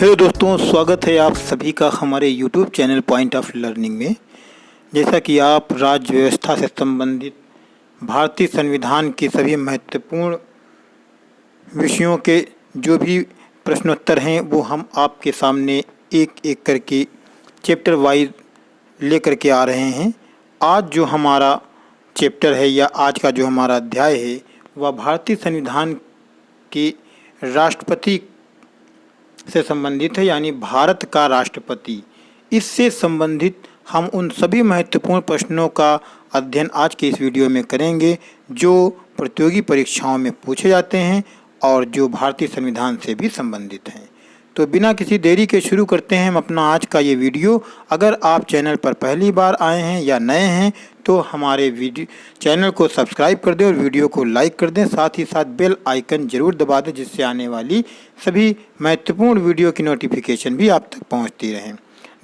Hello दोस्तों, स्वागत है आप सभी का हमारे YouTube channel point of learning में। जैसा कि आप राज्य व्यवस्था से संबंधित भारतीय संविधान के सभी महत्वपूर्ण विषयों के जो भी प्रश्नोत्तर हैं वो हम आपके सामने एक एक करके चैप्टर वाइज लेकर के आ रहे हैं। आज जो हमारा चैप्टर है या आज का जो हमारा अध्याय है वह भारतीय संविधान के राष्ट्रपति से संबंधित है, यानी भारत का राष्ट्रपति। इससे संबंधित हम उन सभी महत्वपूर्ण प्रश्नों का अध्ययन आज के इस वीडियो में करेंगे जो प्रतियोगी परीक्षाओं में पूछे जाते हैं और जो भारतीय संविधान से भी संबंधित हैं। तो बिना किसी देरी के शुरू करते हैं हम अपना आज का ये वीडियो। अगर आप चैनल पर पहली बार आए हैं या नए हैं तो हमारे वीडियो चैनल को सब्सक्राइब कर दें और वीडियो को लाइक कर दें। साथ ही साथ बेल आइकन जरूर दबा दें जिससे आने वाली सभी महत्वपूर्ण वीडियो की नोटिफिकेशन भी आप तक पहुंचती रहें।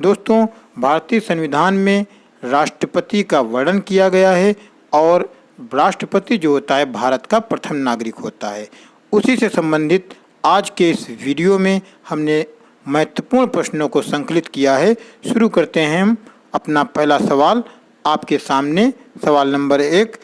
दोस्तों, भारतीय संविधान में राष्ट्रपति का वर्णन किया गया है और राष्ट्रपति जो होता है भारत का प्रथम नागरिक होता है। उसी से संबंधित आज के इस वीडियो में हमने महत्वपूर्ण प्रश्नों को संकलित किया है। शुरू करते हैं हम अपना पहला सवाल आपके सामने। सवाल नंबर 1,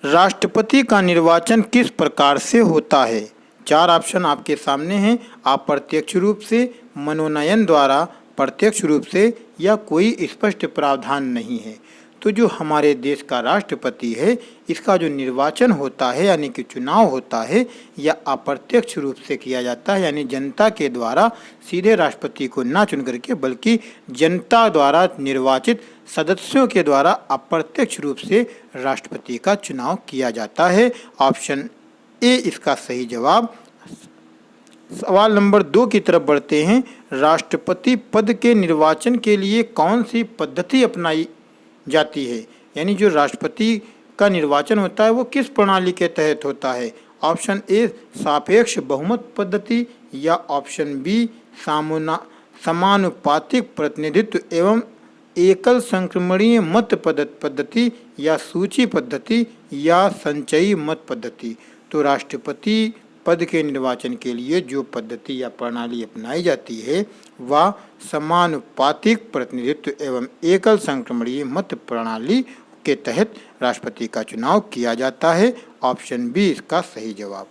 राष्ट्रपति का निर्वाचन किस प्रकार से होता है? 4 ऑप्शन आपके सामने हैं। आप प्रत्यक्ष रूप से, मनोनयन द्वारा, प्रत्यक्ष रूप से या कोई स्पष्ट प्रावधान नहीं है। तो जो हमारे देश का राष्ट्रपति है इसका जो निर्वाचन होता है यानी कि चुनाव होता है या अप्रत्यक्ष रूप से किया जाता है, यानी जनता के द्वारा सीधे राष्ट्रपति को ना चुन करके बल्कि जनता द्वारा निर्वाचित सदस्यों के द्वारा अप्रत्यक्ष रूप से राष्ट्रपति का चुनाव किया जाता है। ऑप्शन ए इसका सही जवाब। सवाल नंबर 2 की तरफ बढ़ते हैं। राष्ट्रपति पद के निर्वाचन के लिए कौन सी पद्धति अपनाई जाती है? यानी जो राष्ट्रपति का निर्वाचन होता है वो किस प्रणाली के तहत होता है? ऑप्शन ए सापेक्ष बहुमत पद्धति या ऑप्शन बी समानुपातिक प्रतिनिधित्व एवं एकल संक्रमणीय मत पद्धति या सूची पद्धति या संचयी मत पद्धति। तो राष्ट्रपति पद के निर्वाचन के लिए जो पद्धति या प्रणाली अपनाई जाती है वह समानुपातिक प्रतिनिधित्व एवं एकल संक्रमणीय मत प्रणाली के तहत राष्ट्रपति का चुनाव किया जाता है। ऑप्शन बी इसका सही जवाब।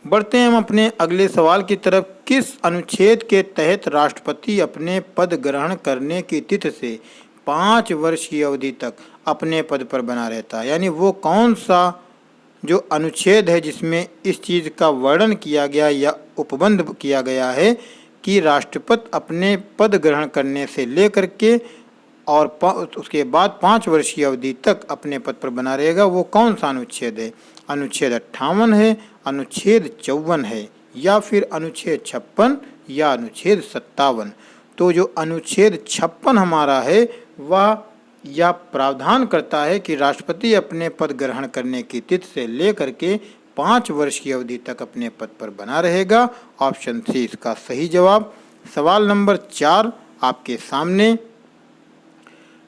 बढ़ते हैं हम अपने अगले सवाल की तरफ। किस अनुच्छेद के तहत राष्ट्रपति अपने पद ग्रहण करने की तिथि से 5 वर्ष की अवधि तक अपने पद पर बना रहता है? यानी वो कौन सा जो अनुच्छेद है जिसमें इस चीज़ का वर्णन किया गया या उपबंध किया गया है कि राष्ट्रपति अपने पद ग्रहण करने से लेकर के और उसके बाद 5 वर्ष की अवधि तक अपने पद पर बना रहेगा, वो कौन सा अनुच्छेद है? अनुच्छेद 58 है, अनुच्छेद 54 है या फिर अनुच्छेद 56 या अनुच्छेद 57? तो जो अनुच्छेद 56 हमारा है वह यह प्रावधान करता है कि राष्ट्रपति अपने पद ग्रहण करने की तिथि से लेकर के 5 वर्ष की अवधि तक अपने पद पर बना रहेगा। ऑप्शन सी इसका सही जवाब। सवाल नंबर 4 आपके सामने।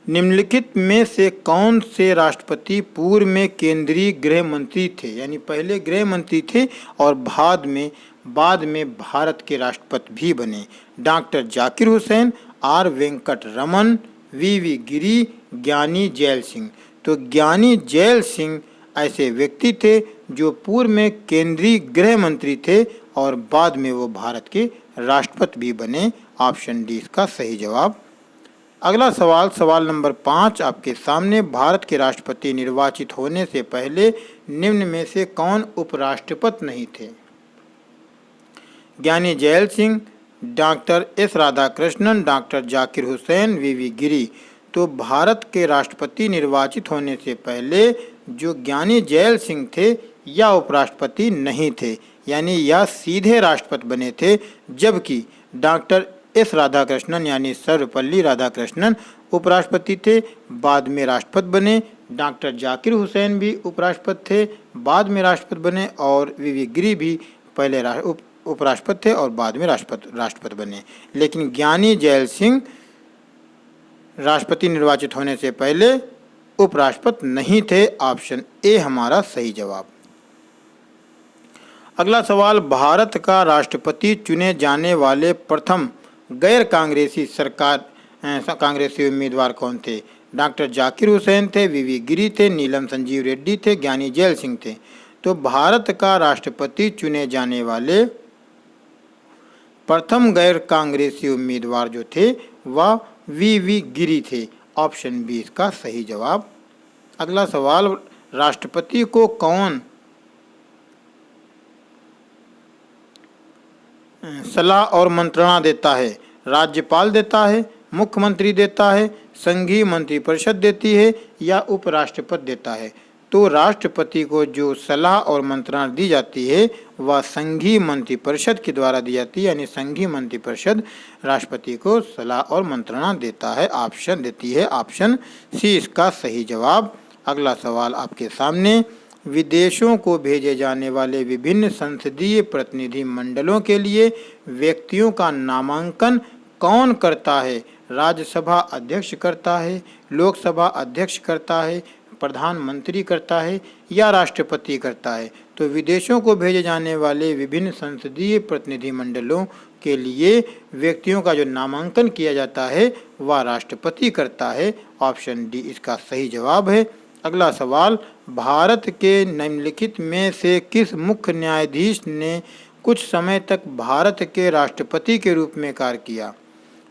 निम्नलिखित में से कौन से राष्ट्रपति पूर्व में केंद्रीय गृह मंत्री थे? यानी पहले गृह मंत्री थे और बाद में भारत के राष्ट्रपति भी बने। Doctor Zakir Hussain, R Venkat Raman, V Giri, Giani Zail Singh. तो ज्ञानी जैल सिंह ऐसे व्यक्ति थे जो पूर्व में केंद्रीय गृह मंत्री थे और बाद में वो भारत के राष्ट्रपति भी बने। ऑप्शन डी इसका सही जवाब। अगला सवाल, सवाल नंबर 5 आपके सामने। भारत के राष्ट्रपति निर्वाचित होने से पहले निम्न में से कौन उपराष्ट्रपति नहीं थे? Giani Zail Singh, doctor S Radhakrishnan, doctor Zakir Hussain, V Giri. तो भारत के राष्ट्रपति निर्वाचित होने से पहले जो ज्ञानी जैल सिंह थे या उपराष्ट्रपति नहीं थे, यानी यह सीधे राष्ट्रपति बने थे, जबकि डॉक्टर एस राधाकृष्णन यानी सर्वपल्ली राधाकृष्णन उपराष्ट्रपति थे, बाद में राष्ट्रपति बने। डॉक्टर जाकिर हुसैन भी उपराष्ट्रपति थे, बाद में राष्ट्रपति बने और वी गिरी भी पहले उपराष्ट्रपति थे और बाद में राष्ट्रपति बने। लेकिन ज्ञानी जैल सिंह राष्ट्रपति निर्वाचित होने से पहले उपराष्ट्रपति नहीं थे। ऑप्शन ए हमारा सही जवाब। अगला सवाल, भारत का राष्ट्रपति चुने जाने वाले प्रथम गैर कांग्रेसी उम्मीदवार कौन थे? डॉक्टर जाकिर हुसैन थे, वीवी गिरी थे, नीलम संजीव रेड्डी थे, ज्ञानी जैल सिंह थे। तो भारत का राष्ट्रपति चुने जाने वाले प्रथम गैर कांग्रेसी उम्मीदवार जो थे वह वीवी गिरी थे। ऑप्शन बी इसका सही जवाब। अगला सवाल, राष्ट्रपति को कौन सलाह और मंत्रणा देता है? राज्यपाल देता है, मुख्यमंत्री देता है, संघीय मंत्रिपरिषद देती है या उपराष्ट्रपति देता है? तो राष्ट्रपति को जो सलाह और मंत्रणा दी जाती है वह संघीय मंत्रिपरिषद के द्वारा दी जाती है, यानी संघीय मंत्रिपरिषद राष्ट्रपति को सलाह और मंत्रणा देता है, ऑप्शन देती है। ऑप्शन सी इसका सही जवाब। अगला सवाल आपके सामने, विदेशों को भेजे जाने वाले विभिन्न संसदीय प्रतिनिधि मंडलों के लिए व्यक्तियों का नामांकन कौन करता है? राज्यसभा अध्यक्ष करता है, लोकसभा अध्यक्ष करता है, प्रधानमंत्री करता है या राष्ट्रपति करता है? तो विदेशों को भेजे जाने वाले विभिन्न संसदीय प्रतिनिधि मंडलों के लिए व्यक्तियों का जो नामांकन किया जाता है वह राष्ट्रपति करता है। ऑप्शन डी इसका सही जवाब है। अगला सवाल, भारत के निम्नलिखित में से किस मुख्य न्यायाधीश ने कुछ समय तक भारत के राष्ट्रपति के रूप में कार्य किया?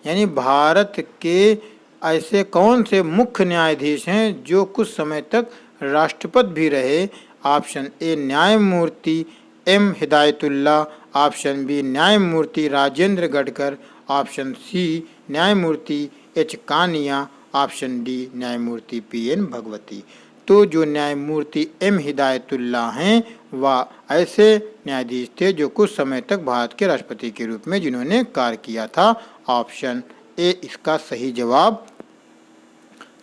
यानी भारत के ऐसे कौन से मुख्य न्यायाधीश हैं जो कुछ समय तक राष्ट्रपति भी रहे? ऑप्शन ए न्यायमूर्ति एम हिदायतुल्ला, ऑप्शन बी न्यायमूर्ति राजेंद्र गडकर, ऑप्शन सी न्यायमूर्ति एच कानिया, ऑप्शन डी न्यायमूर्ति पीएन भगवती। तो जो न्यायमूर्ति एम हिदायतुल्ला हैं वह ऐसे न्यायाधीश थे जो कुछ समय तक भारत के राष्ट्रपति के रूप में जिन्होंने कार्य किया था। ऑप्शन ए इसका सही जवाब।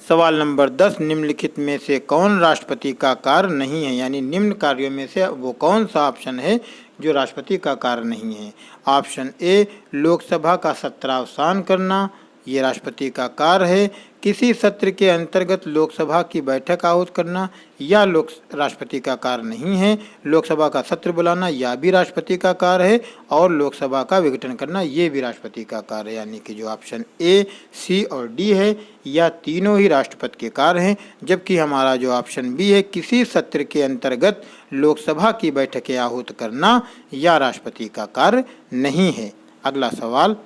सवाल नंबर 10, निम्नलिखित में से कौन राष्ट्रपति का कार्य नहीं है? यानी निम्न कार्यों में से वो कौन सा ऑप्शन है जो राष्ट्रपति का कार्य नहीं है? ऑप्शन ए लोकसभा का सत्रावसान करना, ये राष्ट्रपति का कार्य है। किसी सत्र के अंतर्गत लोकसभा की बैठक आहूत करना या राष्ट्रपति का कार्य नहीं है। लोकसभा का सत्र बुलाना यह भी राष्ट्रपति का कार्य है और लोकसभा का विघटन करना ये भी राष्ट्रपति का कार्य है। यानी कि जो ऑप्शन ए, सी और डी है यह तीनों ही राष्ट्रपति के कार्य हैं, जबकि हमारा जो ऑप्शन बी है किसी सत्र के अंतर्गत लोकसभा की बैठकें आहूत करना यह राष्ट्रपति का कार्य नहीं है। अगला सवाल,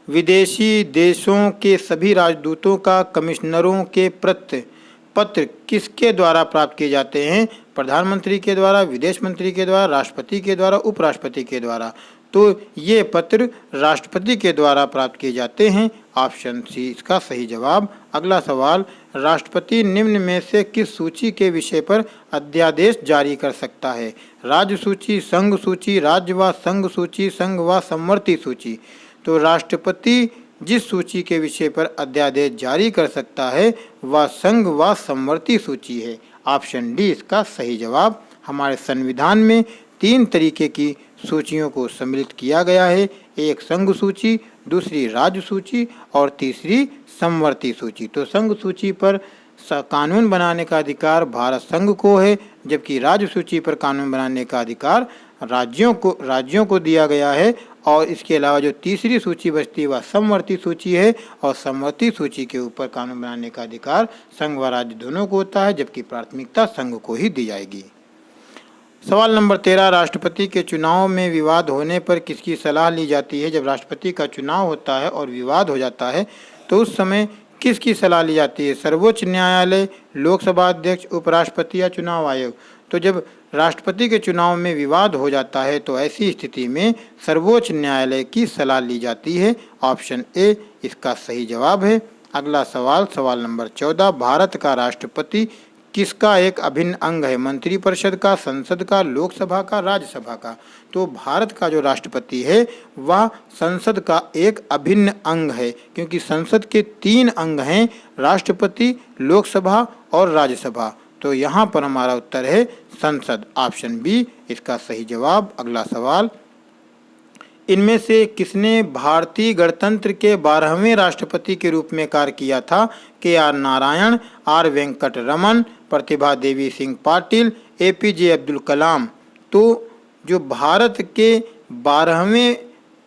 विदेशी देशों के सभी राजदूतों का कमिश्नरों के पत्र किसके द्वारा प्राप्त किए जाते हैं? प्रधानमंत्री के द्वारा, विदेश मंत्री के द्वारा, राष्ट्रपति के द्वारा, उपराष्ट्रपति के द्वारा। तो ये पत्र राष्ट्रपति के द्वारा प्राप्त किए जाते हैं। ऑप्शन सी इसका सही जवाब। अगला सवाल, राष्ट्रपति निम्न में से किस सूची के विषय पर अध्यादेश जारी कर सकता है? राज्य सूची, संघ सूची, राज्य व संघ सूची, संघ व समवर्ती सूची। तो राष्ट्रपति जिस सूची के विषय पर अध्यादेश जारी कर सकता है वह संघ व समवर्ती सूची है। ऑप्शन डी इसका सही जवाब। हमारे संविधान में 3 तरीके की सूचियों को सम्मिलित किया गया है, एक संघ सूची, दूसरी राज्य सूची और तीसरी समवर्ती सूची। तो संघ सूची पर कानून बनाने का अधिकार भारत संघ को है, जबकि राज्य सूची पर कानून बनाने का अधिकार राज्यों को दिया गया है। और इसके अलावा जो तीसरी सूची बचती है वह समवर्ती सूची है और समवर्ती सूची के ऊपर कानून बनाने का अधिकार संघ व राज्य दोनों को होता है, जबकि प्राथमिकता संघ को ही दी जाएगी। सवाल नंबर 13, राष्ट्रपति के चुनाव में विवाद होने पर किसकी सलाह ली जाती है? जब राष्ट्रपति का चुनाव होता है और विवाद हो जाता है तो उस समय किसकी सलाह ली जाती है? सर्वोच्च न्यायालय, लोकसभा अध्यक्ष, उपराष्ट्रपति या चुनाव आयोग? तो जब राष्ट्रपति के चुनाव में विवाद हो जाता है तो ऐसी स्थिति में सर्वोच्च न्यायालय की सलाह ली जाती है। ऑप्शन ए इसका सही जवाब है। अगला सवाल, सवाल नंबर 14, भारत का राष्ट्रपति किसका एक अभिन्न अंग है? मंत्रिपरिषद का, संसद का, लोकसभा का, राज्यसभा का? तो भारत का जो राष्ट्रपति है वह संसद का एक अभिन्न अंग है, क्योंकि संसद के 3 अंग हैं, राष्ट्रपति, लोकसभा और राज्यसभा। तो यहाँ पर हमारा उत्तर है संसद। ऑप्शन बी इसका सही जवाब। अगला सवाल, इनमें से किसने भारतीय गणतंत्र के 12वें राष्ट्रपति के रूप में कार्य किया था? K R. Narayan, R. Venkat Raman, Pratibha Devi Singh Patil, APJ Abdul Kalam. तो जो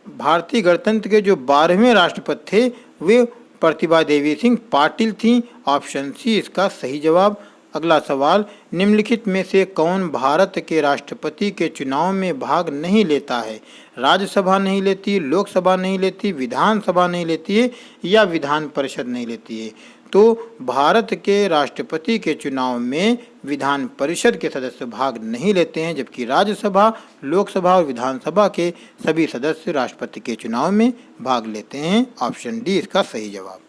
भारतीय गणतंत्र के जो 12वें राष्ट्रपति थे वे प्रतिभा देवी सिंह पाटिल थीं। ऑप्शन सी इसका सही जवाब। अगला सवाल, निम्नलिखित में से कौन भारत के राष्ट्रपति के चुनाव में भाग नहीं लेता है? राज्यसभा नहीं लेती, लोकसभा नहीं लेती, विधानसभा नहीं लेती है या विधान परिषद नहीं लेती है? तो भारत के राष्ट्रपति के चुनाव में विधान परिषद के सदस्य भाग नहीं लेते हैं, जबकि राज्यसभा, लोकसभा और विधानसभा के सभी सदस्य राष्ट्रपति के चुनाव में भाग लेते हैं। ऑप्शन डी इसका सही जवाब।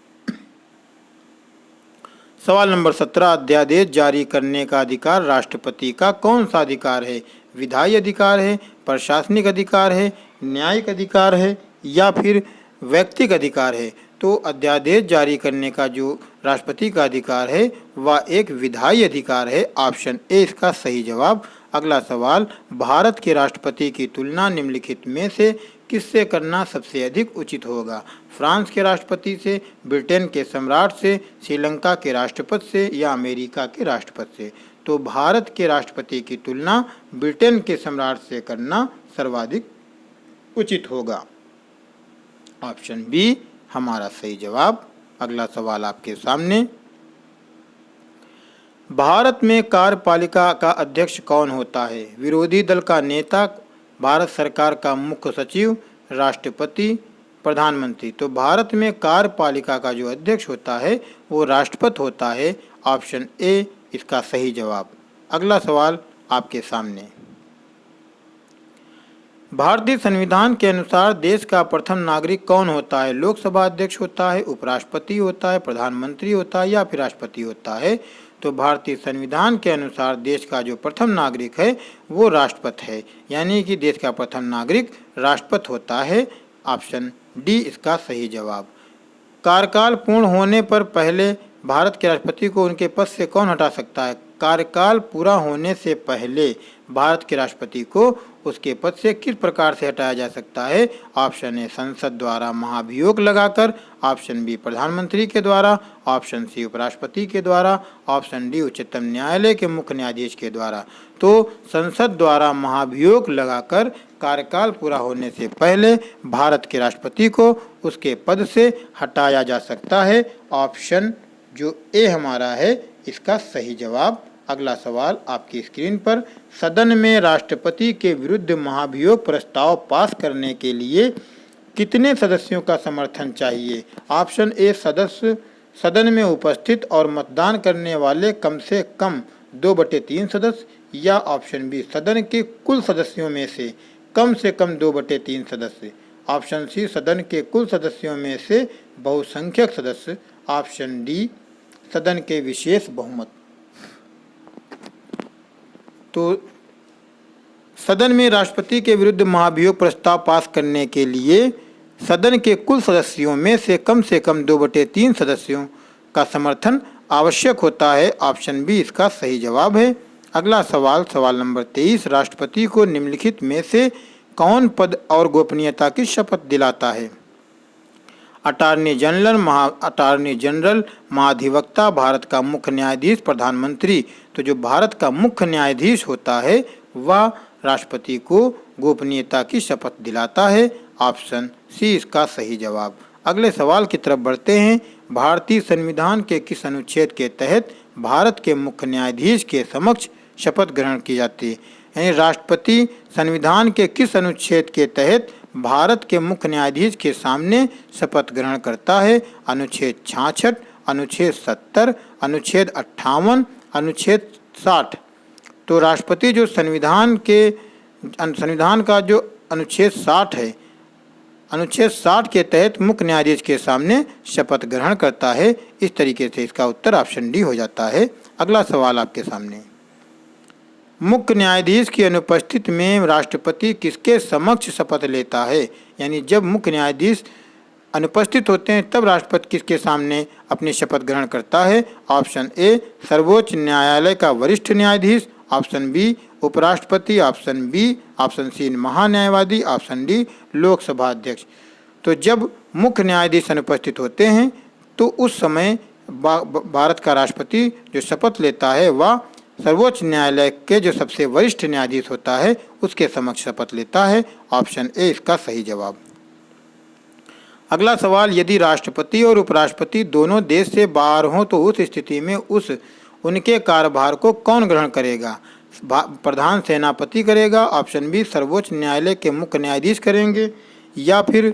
सवाल नंबर 17, अध्यादेश जारी करने का अधिकार राष्ट्रपति का कौन सा अधिकार है? विधायी अधिकार है, प्रशासनिक अधिकार है, न्यायिक अधिकार है या फिर व्यक्तिगत अधिकार है? तो अध्यादेश जारी करने का जो राष्ट्रपति का अधिकार है वह एक विधायी अधिकार है। ऑप्शन ए इसका सही जवाब। अगला सवाल, भारत के राष्ट्रपति की तुलना निम्नलिखित में से किससे करना सबसे अधिक उचित होगा? फ्रांस के राष्ट्रपति से, ब्रिटेन के सम्राट से, श्रीलंका के राष्ट्रपति से या अमेरिका के राष्ट्रपति से? तो भारत के राष्ट्रपति की तुलना ब्रिटेन के सम्राट से करना सर्वाधिक उचित होगा। ऑप्शन बी हमारा सही जवाब। अगला सवाल आपके सामने, भारत में कार्यपालिका का अध्यक्ष कौन होता है? विरोधी दल का नेता, भारत सरकार का मुख्य सचिव, राष्ट्रपति, प्रधानमंत्री? तो भारत में कार्यपालिका का जो अध्यक्ष होता है वो राष्ट्रपति होता है। ऑप्शन ए इसका सही जवाब। अगला सवाल आपके सामने, भारतीय संविधान के अनुसार देश का प्रथम नागरिक कौन होता है? लोकसभा अध्यक्ष होता है, उपराष्ट्रपति होता है, प्रधानमंत्री होता है या फिर राष्ट्रपति होता है? तो भारतीय संविधान के अनुसार देश का जो प्रथम नागरिक है वो राष्ट्रपति है, यानी कि देश का प्रथम नागरिक राष्ट्रपति होता है। ऑप्शन डी इसका सही जवाब। कार्यकाल पूर्ण होने पर पहले भारत के राष्ट्रपति को उनके पद से कौन हटा सकता है? कार्यकाल पूरा होने से पहले भारत के राष्ट्रपति को उसके पद से किस प्रकार से हटाया जा सकता है? ऑप्शन ए संसद द्वारा महाभियोग लगाकर, ऑप्शन बी प्रधानमंत्री के द्वारा, ऑप्शन सी उपराष्ट्रपति के द्वारा, ऑप्शन डी उच्चतम न्यायालय के मुख्य न्यायाधीश के द्वारा। तो संसद द्वारा महाभियोग लगाकर कार्यकाल पूरा होने से पहले भारत के राष्ट्रपति को उसके पद से हटाया जा सकता है। ऑप्शन जो ए हमारा है इसका सही जवाब। अगला सवाल आपकी स्क्रीन पर, सदन में राष्ट्रपति के विरुद्ध महाभियोग प्रस्ताव पास करने के लिए कितने सदस्यों का समर्थन चाहिए? ऑप्शन ए सदन में उपस्थित और मतदान करने वाले कम से कम 2/3 सदस्य या ऑप्शन बी सदन के कुल सदस्यों में से कम 2/3 सदस्य, ऑप्शन सी सदन के कुल सदस्यों में से बहुसंख्यक सदस्य, ऑप्शन डी सदन के विशेष बहुमत। तो सदन में राष्ट्रपति के विरुद्ध महाभियोग प्रस्ताव पास करने के लिए सदन के कुल सदस्यों में से कम 2/3 सदस्यों का समर्थन आवश्यक होता है। ऑप्शन बी इसका सही जवाब है। अगला सवाल, सवाल नंबर 23, राष्ट्रपति को निम्नलिखित में से कौन पद और गोपनीयता की शपथ दिलाता है? अटॉर्नी जनरल, महाधिवक्ता, भारत का मुख्य न्यायाधीश, प्रधानमंत्री? तो जो भारत का मुख्य न्यायाधीश होता है वह राष्ट्रपति को गोपनीयता की शपथ दिलाता है। ऑप्शन सी इसका सही जवाब। अगले सवाल की तरफ बढ़ते हैं, भारतीय संविधान के किस अनुच्छेद के तहत भारत के मुख्य न्यायाधीश के समक्ष शपथ ग्रहण की जाती है? यानी राष्ट्रपति संविधान के किस अनुच्छेद के तहत भारत के मुख्य न्यायाधीश के सामने शपथ ग्रहण करता है? अनुच्छेद 66, अनुच्छेद 70, अनुच्छेद 58, अनुच्छेद 60। तो राष्ट्रपति जो संविधान का जो अनुच्छेद 60 है, अनुच्छेद 60 के तहत मुख्य न्यायाधीश के सामने शपथ ग्रहण करता है। इस तरीके से इसका उत्तर ऑप्शन डी हो जाता है। अगला सवाल आपके सामने, मुख्य न्यायाधीश की अनुपस्थिति में राष्ट्रपति किसके समक्ष शपथ लेता है? यानी जब मुख्य न्यायाधीश अनुपस्थित होते हैं तब राष्ट्रपति किसके सामने अपनी शपथ ग्रहण करता है? ऑप्शन ए सर्वोच्च न्यायालय का वरिष्ठ न्यायाधीश, ऑप्शन बी उपराष्ट्रपति, ऑप्शन सी महान्यायवादी, ऑप्शन डी लोकसभा अध्यक्ष। तो जब मुख्य न्यायाधीश अनुपस्थित होते हैं तो उस समय भारत का राष्ट्रपति जो शपथ लेता है वह सर्वोच्च न्यायालय के जो सबसे वरिष्ठ न्यायाधीश होता है उसके समक्ष शपथ लेता है। ऑप्शन ए इसका सही जवाब। अगला सवाल, यदि राष्ट्रपति और उपराष्ट्रपति दोनों देश से बाहर हों तो उस स्थिति में उनके कार्यभार को कौन ग्रहण करेगा? प्रधान सेनापति करेगा, ऑप्शन बी सर्वोच्च न्यायालय के मुख्य न्यायाधीश करेंगे, या फिर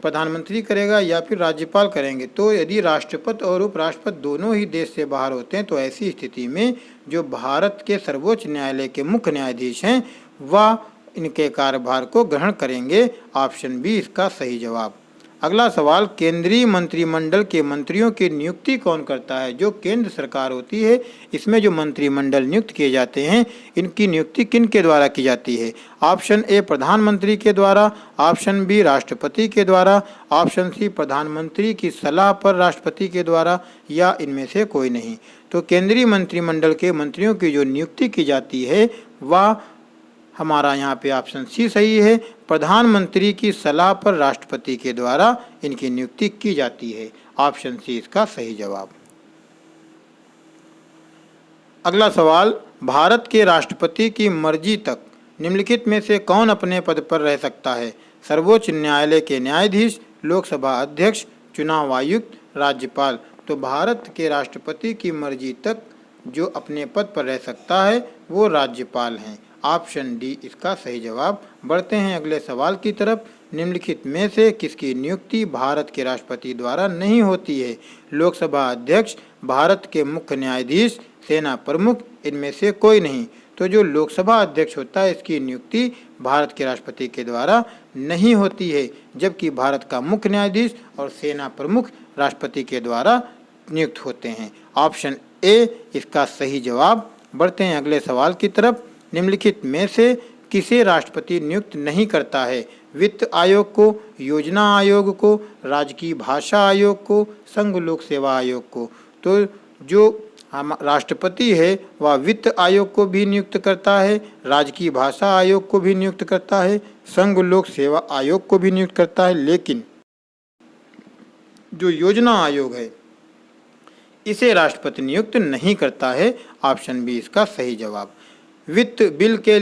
प्रधानमंत्री करेगा, या फिर राज्यपाल करेंगे। तो यदि राष्ट्रपति और उपराष्ट्रपति दोनों ही देश से बाहर होते हैं तो ऐसी स्थिति में जो भारत के सर्वोच्च न्यायालय के मुख्य न्यायाधीश हैं वह इनके कार्यभार को ग्रहण करेंगे। ऑप्शन बी इसका सही जवाब। अगला सवाल, केंद्रीय मंत्रिमंडल के मंत्रियों की नियुक्ति कौन करता है? जो केंद्र सरकार होती है इसमें जो मंत्रिमंडल नियुक्त किए जाते हैं इनकी नियुक्ति किन के द्वारा की जाती है? ऑप्शन ए प्रधानमंत्री के द्वारा, ऑप्शन बी राष्ट्रपति के द्वारा, ऑप्शन सी प्रधानमंत्री की सलाह पर राष्ट्रपति के द्वारा, या इनमें से कोई नहीं। तो केंद्रीय मंत्रिमंडल के मंत्रियों की जो नियुक्ति की जाती है वह हमारा यहाँ पे ऑप्शन सी सही है। प्रधानमंत्री की सलाह पर राष्ट्रपति के द्वारा इनकी नियुक्ति की जाती है। ऑप्शन सी इसका सही जवाब। अगला सवाल, भारत के राष्ट्रपति की मर्जी तक निम्नलिखित में से कौन अपने पद पर रह सकता है? सर्वोच्च न्यायालय के न्यायाधीश, लोकसभा अध्यक्ष, चुनाव आयुक्त, राज्यपाल। तो भारत के राष्ट्रपति की मर्जी तक जो अपने पद पर रह सकता है वो राज्यपाल हैं। ऑप्शन डी इसका सही जवाब। बढ़ते हैं अगले सवाल की तरफ। निम्नलिखित में से किसकी नियुक्ति भारत के राष्ट्रपति द्वारा नहीं होती है? लोकसभा अध्यक्ष, भारत के मुख्य न्यायाधीश, सेना प्रमुख, इनमें से कोई नहीं। तो जो लोकसभा अध्यक्ष होता है इसकी नियुक्ति भारत के राष्ट्रपति के द्वारा नहीं होती है, जबकि भारत का मुख्य न्यायाधीश और सेना प्रमुख राष्ट्रपति के द्वारा नियुक्त होते हैं। ऑप्शन ए इसका सही जवाब। बढ़ते हैं अगले सवाल की तरफ। निम्नलिखित में से किसे राष्ट्रपति नियुक्त नहीं करता है? वित्त आयोग को, योजना आयोग को, राजकीय भाषा आयोग को, संघ लोक सेवा आयोग को। तो जो राष्ट्रपति है वह वित्त आयोग को भी नियुक्त करता है, राजकीय भाषा आयोग को भी नियुक्त करता है, संघ लोक सेवा आयोग को भी नियुक्त करता है, लेकिन जो योजना आयोग है इसे राष्ट्रपति नियुक्त नहीं करता है। ऑप्शन बी इसका सही जवाब। वित्त बिल के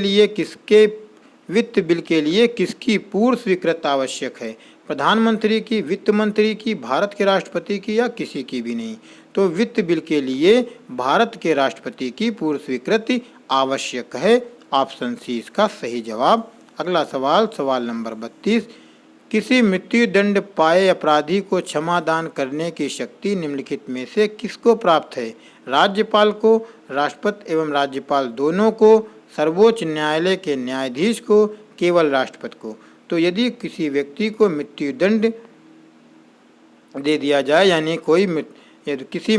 लिए किसकी पूर्व स्वीकृति आवश्यक है? प्रधानमंत्री की, वित्त मंत्री की, भारत के राष्ट्रपति की, या किसी की भी नहीं। तो वित्त बिल के लिए भारत के राष्ट्रपति की पूर्व स्वीकृति आवश्यक है। ऑप्शन सी इसका सही जवाब। अगला सवाल, सवाल नंबर 32। किसी मृत्युदंड पाए अपराधी को क्षमा दान करने की शक्ति निम्नलिखित में से किसको प्राप्त है? राज्यपाल को, राष्ट्रपति एवं राज्यपाल दोनों को, सर्वोच्च न्यायालय के न्यायाधीश को, केवल राष्ट्रपति को। तो यदि किसी व्यक्ति को मृत्युदंड दे दिया जाए, यानी किसी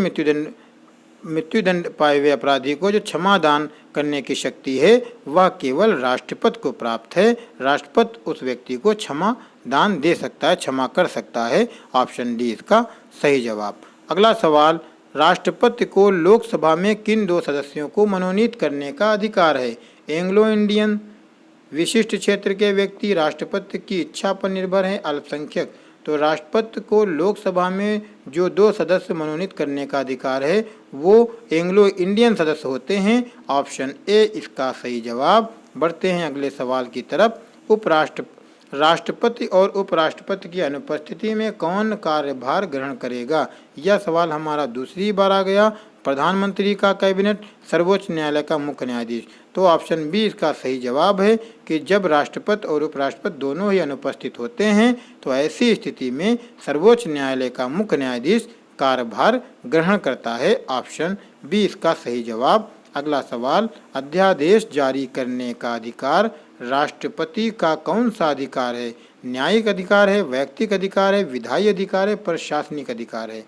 मृत्युदंड पाए हुए अपराधी को जो क्षमा दान करने की शक्ति है वह केवल राष्ट्रपति को प्राप्त है। राष्ट्रपति उस व्यक्ति को क्षमा दान दे सकता है, क्षमा कर सकता है। ऑप्शन डी इसका सही जवाब। अगला सवाल, राष्ट्रपति को लोकसभा में किन 2 सदस्यों को मनोनीत करने का अधिकार है? एंग्लो इंडियन, विशिष्ट क्षेत्र के व्यक्ति, राष्ट्रपति की इच्छा पर निर्भर है, अल्पसंख्यक। तो राष्ट्रपति को लोकसभा में जो 2 सदस्य मनोनीत करने का अधिकार है वो एंग्लो इंडियन सदस्य होते हैं। ऑप्शन ए इसका सही जवाब। बढ़ते हैं अगले सवाल की तरफ। राष्ट्रपति और उपराष्ट्रपति की अनुपस्थिति में कौन कार्यभार ग्रहण करेगा? यह सवाल हमारा दूसरी बार आ गया। प्रधानमंत्री का कैबिनेट, सर्वोच्च न्यायालय का मुख्य न्यायाधीश। तो ऑप्शन बी इसका सही जवाब है कि जब राष्ट्रपति और उपराष्ट्रपति दोनों ही अनुपस्थित होते हैं तो ऐसी स्थिति में सर्वोच्च न्यायालय का मुख्य न्यायाधीश कार्यभार ग्रहण करता है। ऑप्शन बी इसका सही जवाब। अगला सवाल, अध्यादेश जारी करने का अधिकार राष्ट्रपति का कौन सा अधिकार है? न्यायिक अधिकार है, वैयक्तिक अधिकार है, विधायी अधिकार है, प्रशासनिक अधिकार है।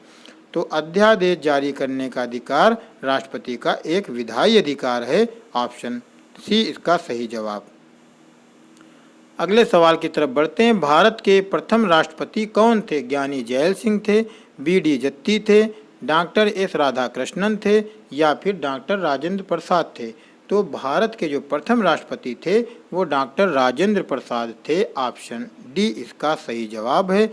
तो अध्यादेश जारी करने का अधिकार राष्ट्रपति का एक विधायी अधिकार है। ऑप्शन सी इसका सही जवाब। अगले सवाल की तरफ बढ़ते हैं। भारत के प्रथम राष्ट्रपति कौन थे? ज्ञानी जैल सिंह थे, बी.डी. जत्ती थे, डॉक्टर एस. राधाकृष्णन थे, या फिर डॉक्टर राजेंद्र प्रसाद थे। तो भारत के जो प्रथम राष्ट्रपति थे वो डॉक्टर राजेंद्र प्रसाद थे। ऑप्शन डी इसका सही जवाब है।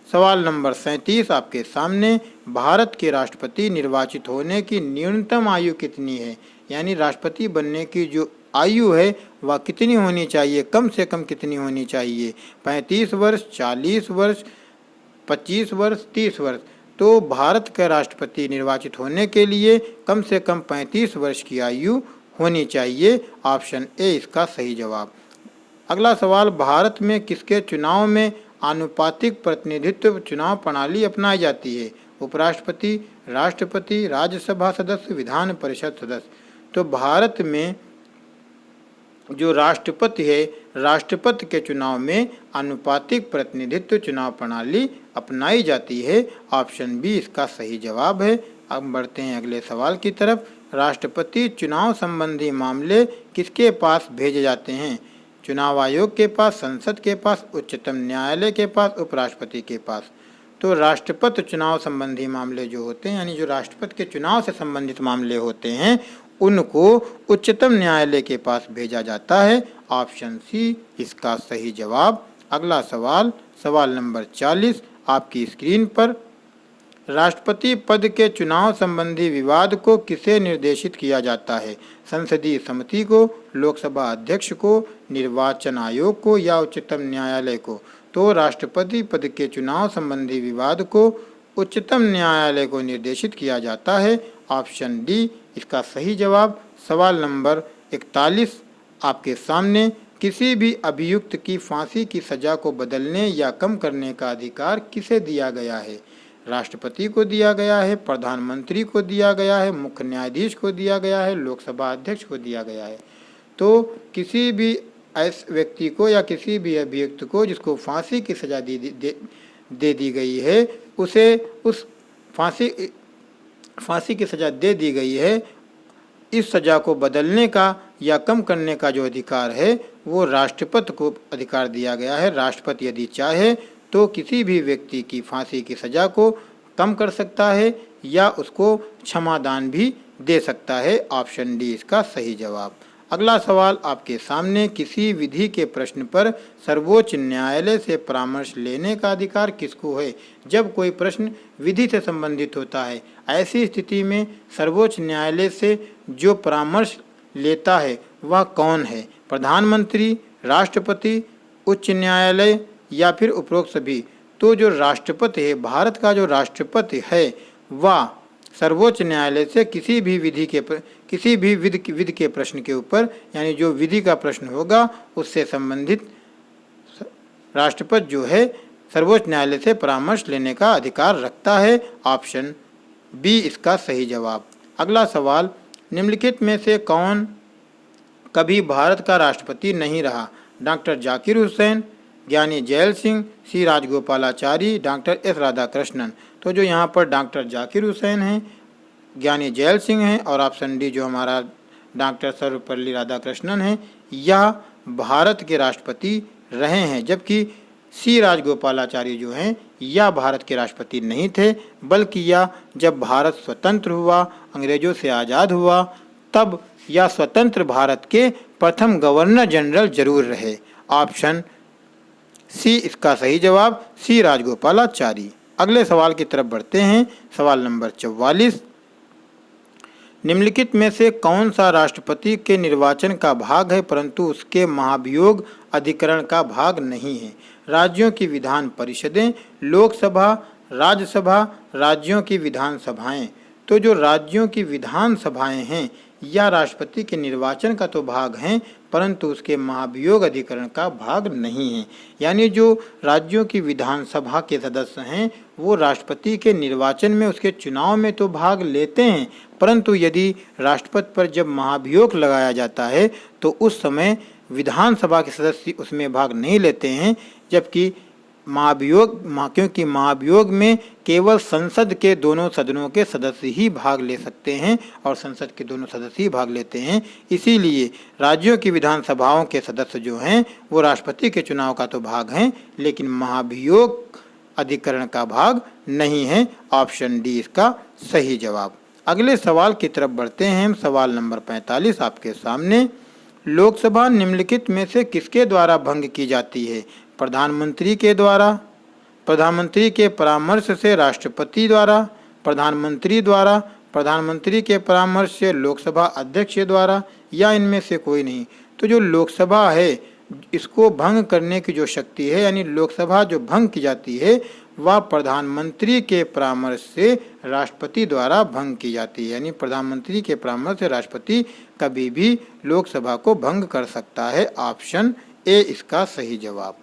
सवाल नंबर 37 आपके सामने, भारत के राष्ट्रपति निर्वाचित होने की न्यूनतम आयु कितनी है? यानी राष्ट्रपति बनने की जो आयु है वह कितनी होनी चाहिए, कम से कम कितनी होनी चाहिए? 35 वर्ष, 40 वर्ष, 25 वर्ष, 30 वर्ष। तो भारत का राष्ट्रपति निर्वाचित होने के लिए कम से कम 35 वर्ष की आयु होनी चाहिए। ऑप्शन ए इसका सही जवाब। अगला सवाल, भारत में किसके चुनाव में आनुपातिक प्रतिनिधित्व चुनाव प्रणाली अपनाई जाती है? उपराष्ट्रपति, राष्ट्रपति, राज्यसभा सदस्य, विधान परिषद सदस्य। तो भारत में जो राष्ट्रपति है, राष्ट्रपति के चुनाव में आनुपातिक प्रतिनिधित्व चुनाव प्रणाली अपनाई जाती है। ऑप्शन बी इसका सही जवाब है। अब बढ़ते हैं अगले सवाल की तरफ। राष्ट्रपति चुनाव संबंधी मामले किसके पास भेजे जाते हैं? चुनाव आयोग के पास, संसद के पास, उच्चतम न्यायालय के पास, उपराष्ट्रपति के पास। तो राष्ट्रपति चुनाव संबंधी मामले जो होते हैं, यानी जो राष्ट्रपति के चुनाव से संबंधित मामले होते हैं, उनको उच्चतम न्यायालय के पास भेजा जाता है। ऑप्शन सी इसका सही जवाब। अगला सवाल, सवाल नंबर 40 आपकी स्क्रीन पर। राष्ट्रपति पद के चुनाव संबंधी विवाद को किसे निर्देशित किया जाता है? संसदीय समिति को, लोकसभा अध्यक्ष को, निर्वाचन आयोग को या उच्चतम न्यायालय को? तो राष्ट्रपति पद के चुनाव संबंधी विवाद को उच्चतम न्यायालय को निर्देशित किया जाता है। ऑप्शन डी इसका सही जवाब। सवाल नंबर 41 आपके सामने, किसी भी अभियुक्त की फांसी की सजा को बदलने या कम करने का अधिकार किसे दिया गया है? राष्ट्रपति को दिया गया है, प्रधानमंत्री को दिया गया है, मुख्य न्यायाधीश को दिया गया है, लोकसभा अध्यक्ष को दिया गया है। तो किसी भी ऐसे व्यक्ति को या किसी भी अभियुक्त को जिसको फांसी की सजा दे दी गई है, उसे उस फांसी की सजा दे दी गई है, इस सजा को बदलने का या कम करने का जो अधिकार है वो राष्ट्रपति को अधिकार दिया गया है। राष्ट्रपति यदि चाहे तो किसी भी व्यक्ति की फांसी की सजा को कम कर सकता है या उसको क्षमादान भी दे सकता है। ऑप्शन डी इसका सही जवाब। अगला सवाल आपके सामने, किसी विधि के प्रश्न पर सर्वोच्च न्यायालय से परामर्श लेने का अधिकार किसको है? जब कोई प्रश्न विधि से संबंधित होता है, ऐसी स्थिति में सर्वोच्च न्यायालय से जो परामर्श लेता है वह कौन है? प्रधानमंत्री, राष्ट्रपति, उच्च न्यायालय या फिर उपरोक्त सभी? तो जो राष्ट्रपति है, भारत का जो राष्ट्रपति है, वह सर्वोच्च न्यायालय से किसी भी विधि के प्रश्न के ऊपर, यानी जो विधि का प्रश्न होगा उससे संबंधित राष्ट्रपति जो है सर्वोच्च न्यायालय से परामर्श लेने का अधिकार रखता है। ऑप्शन बी इसका सही जवाब। अगला सवाल, निम्नलिखित में से कौन कभी भारत का राष्ट्रपति नहीं रहा? डॉक्टर जाकिर हुसैन, ज्ञानी जैल सिंह, सी राजगोपालाचारी, डॉक्टर एस राधाकृष्णन। तो जो यहाँ पर डॉक्टर जाकिर हुसैन हैं, ज्ञानी जैल सिंह हैं और ऑप्शन डी जो हमारा डॉक्टर सर्वपल्ली राधाकृष्णन हैं, यह भारत के राष्ट्रपति रहे हैं। जबकि सी राजगोपालाचारी जो हैं यह भारत के राष्ट्रपति नहीं थे, बल्कि यह जब भारत स्वतंत्र हुआ, अंग्रेजों से आज़ाद हुआ, तब यह स्वतंत्र भारत के प्रथम गवर्नर जनरल जरूर रहे। ऑप्शन सी इसका सही जवाब, सी राजगोपालाचारी। अगले सवाल की तरफ बढ़ते हैं। सवाल नंबर 44, निम्नलिखित में से कौन सा राष्ट्रपति के निर्वाचन का भाग है परंतु उसके महाभियोग अधिकरण का भाग नहीं है? राज्यों की विधान परिषदें, लोकसभा, राज्यसभा, राज्यों की विधान सभाएं। तो जो राज्यों की विधान सभाएं हैं या राष्ट्रपति के निर्वाचन का तो भाग हैं, परंतु उसके महाभियोग अधिकरण का भाग नहीं है। यानी जो राज्यों की विधानसभा के सदस्य हैं वो राष्ट्रपति के निर्वाचन में, उसके चुनाव में तो भाग लेते हैं, परंतु यदि राष्ट्रपति पर जब महाभियोग लगाया जाता है तो उस समय विधानसभा के सदस्य उसमें भाग नहीं लेते हैं। जबकि क्योंकि महाभियोग में केवल संसद के दोनों सदनों के सदस्य ही भाग ले सकते हैं और संसद के दोनों सदस्य ही भाग लेते हैं। इसीलिए राज्यों की विधानसभाओं के सदस्य जो हैं वो राष्ट्रपति के चुनाव का तो भाग हैं, लेकिन महाभियोग अधिकरण का भाग नहीं है। ऑप्शन डी इसका सही जवाब। अगले सवाल की तरफ बढ़ते हैं। सवाल नंबर 45 आपके सामने, लोकसभा निम्नलिखित में से किसके द्वारा भंग की जाती है? प्रधानमंत्री के द्वारा, प्रधानमंत्री के परामर्श से राष्ट्रपति द्वारा, प्रधानमंत्री द्वारा, प्रधानमंत्री के परामर्श से लोकसभा अध्यक्ष द्वारा, या इनमें से कोई नहीं। तो जो लोकसभा है इसको भंग करने की जो शक्ति है, यानी लोकसभा जो भंग की जाती है वह प्रधानमंत्री के परामर्श से राष्ट्रपति द्वारा भंग की जाती है। यानी प्रधानमंत्री के परामर्श से राष्ट्रपति कभी भी लोकसभा को भंग कर सकता है। ऑप्शन ए इसका सही जवाब।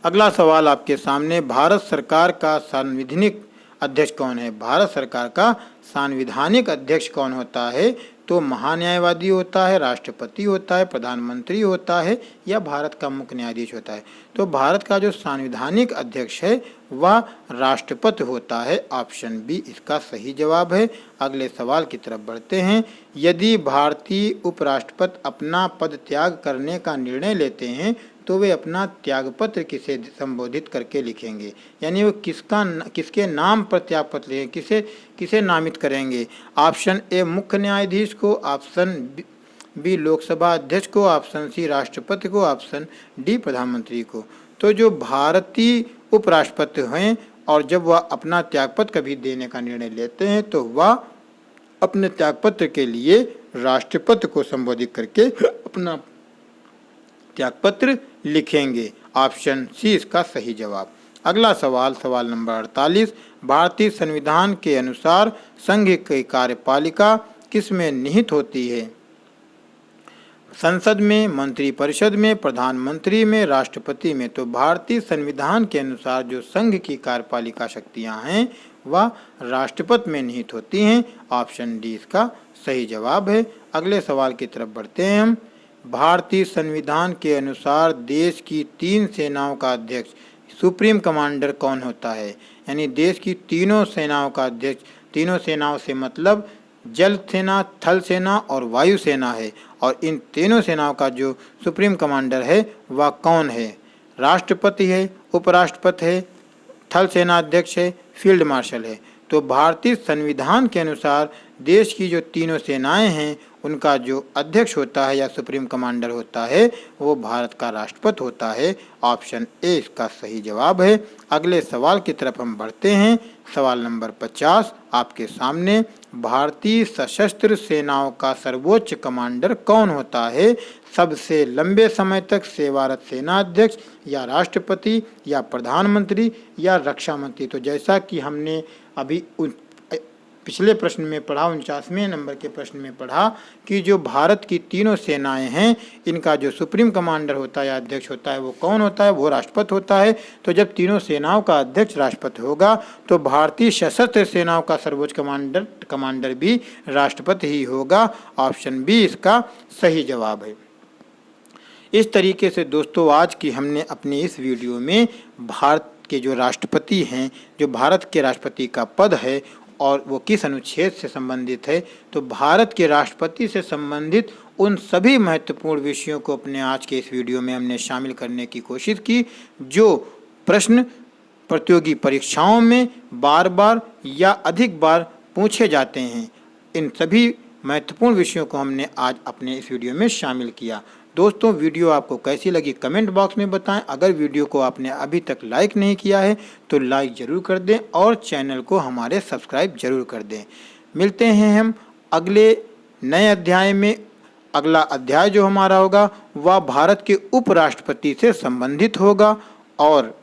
अगला सवाल आपके सामने, भारत सरकार का संवैधानिक अध्यक्ष कौन है? भारत सरकार का संवैधानिक अध्यक्ष कौन होता है? तो महान्यायवादी होता है, राष्ट्रपति होता है, प्रधानमंत्री होता है, या भारत का मुख्य न्यायाधीश होता है? तो भारत का जो संवैधानिक अध्यक्ष है वह राष्ट्रपति होता है। ऑप्शन बी इसका सही जवाब है। अगले सवाल की तरफ बढ़ते हैं। यदि भारतीय उपराष्ट्रपति अपना पद त्याग करने का निर्णय लेते हैं तो वे अपना त्यागपत्र किसे संबोधित करके लिखेंगे? यानी वो किसके नाम पर त्यागपत्र लिखेंगे, किसे नामित करेंगे? ऑप्शन ए मुख्य न्यायाधीश को, ऑप्शन बी लोकसभा अध्यक्ष को, ऑप्शन सी राष्ट्रपति को, ऑप्शन डी प्रधानमंत्री को। तो जो भारतीय उपराष्ट्रपति हैं और जब वह अपना त्यागपत्र कभी देने का निर्णय लेते हैं तो वह अपने त्यागपत्र के लिए राष्ट्रपति को संबोधित करके अपना त्यागपत्र लिखेंगे। ऑप्शन सी इसका सही जवाब। अगला सवाल, सवाल नंबर 48, भारतीय संविधान के अनुसार संघ की कार्यपालिका किस में निहित होती है? संसद में, मंत्रिपरिषद में, प्रधानमंत्री में, राष्ट्रपति में? तो भारतीय संविधान के अनुसार जो संघ की कार्यपालिका शक्तियां हैं वह राष्ट्रपति में निहित होती हैं। ऑप्शन डी इसका सही जवाब है। अगले सवाल की तरफ बढ़ते हैं हम। भारतीय संविधान के अनुसार देश की 3 सेनाओं का अध्यक्ष सुप्रीम कमांडर कौन होता है? यानी देश की तीनों सेनाओं का अध्यक्ष, तीनों सेनाओं से मतलब जल सेना, थल सेना और वायु सेना है, और इन तीनों सेनाओं का जो सुप्रीम कमांडर है वह कौन है? राष्ट्रपति है, उपराष्ट्रपति है, थल सेना अध्यक्ष है, फील्ड मार्शल है? तो भारतीय संविधान के अनुसार देश की जो तीनों सेनाएं हैं उनका जो अध्यक्ष होता है या सुप्रीम कमांडर होता है वो भारत का राष्ट्रपति होता है। ऑप्शन ए इसका सही जवाब है। अगले सवाल की तरफ हम बढ़ते हैं। सवाल नंबर 50 आपके सामने, भारतीय सशस्त्र सेनाओं का सर्वोच्च कमांडर कौन होता है? सबसे लंबे समय तक सेवारत सेना अध्यक्ष, या राष्ट्रपति, या प्रधानमंत्री, या रक्षा मंत्री? तो जैसा कि हमने अभी पिछले प्रश्न में पढ़ा, 49वें नंबर के प्रश्न में पढ़ा कि जो भारत की तीनों सेनाएं हैं इनका जो सुप्रीम कमांडर होता है या अध्यक्ष होता है वो कौन होता है? वो राष्ट्रपति होता है। तो जब तीनों सेनाओं का अध्यक्ष राष्ट्रपति होगा तो भारतीय सशस्त्र सेनाओं का सर्वोच्च कमांडर भी राष्ट्रपति ही होगा। ऑप्शन बी इसका सही जवाब है। इस तरीके से दोस्तों आज की हमने अपनी इस वीडियो में भारत के जो राष्ट्रपति हैं, जो भारत के राष्ट्रपति का पद है और वो किस अनुच्छेद से संबंधित है, तो भारत के राष्ट्रपति से संबंधित उन सभी महत्वपूर्ण विषयों को अपने आज के इस वीडियो में हमने शामिल करने की कोशिश की जो प्रश्न प्रतियोगी परीक्षाओं में बार बार या अधिक बार पूछे जाते हैं। इन सभी महत्वपूर्ण विषयों को हमने आज अपने इस वीडियो में शामिल किया। दोस्तों वीडियो आपको कैसी लगी कमेंट बॉक्स में बताएं। अगर वीडियो को आपने अभी तक लाइक नहीं किया है तो लाइक ज़रूर कर दें और चैनल को हमारे सब्सक्राइब ज़रूर कर दें। मिलते हैं हम अगले नए अध्याय में। अगला अध्याय जो हमारा होगा वह भारत के उपराष्ट्रपति से संबंधित होगा और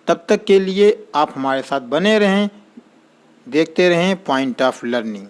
तब तक के लिए आप हमारे साथ बने रहें, देखते रहें पॉइंट ऑफ लर्निंग।